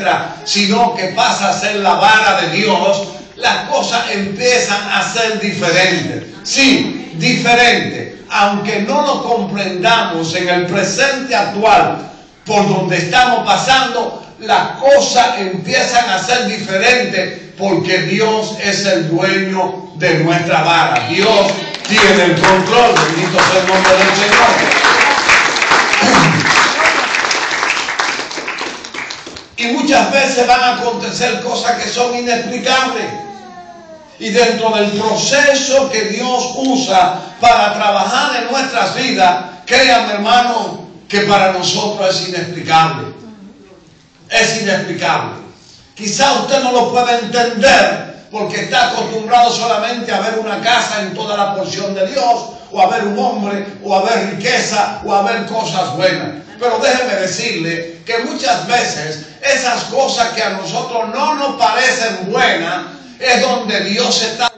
nuestra, sino que pasa a ser la vara de Dios, las cosas empiezan a ser diferentes. Sí, diferentes. Aunque no lo comprendamos en el presente actual, por donde estamos pasando, las cosas empiezan a ser diferentes porque Dios es el dueño de nuestra vara. Dios tiene el control. Bendito sea el nombre del Señor. Y muchas veces van a acontecer cosas que son inexplicables. Y dentro del proceso que Dios usa para trabajar en nuestras vidas, créanme, hermano, que para nosotros es inexplicable. Es inexplicable. Quizá usted no lo pueda entender porque está acostumbrado solamente a ver una casa en toda la porción de Dios, o a ver un hombre, o a ver riqueza, o a ver cosas buenas. Pero déjeme decirle que muchas veces esas cosas que a nosotros no nos parecen buenas es donde Dios está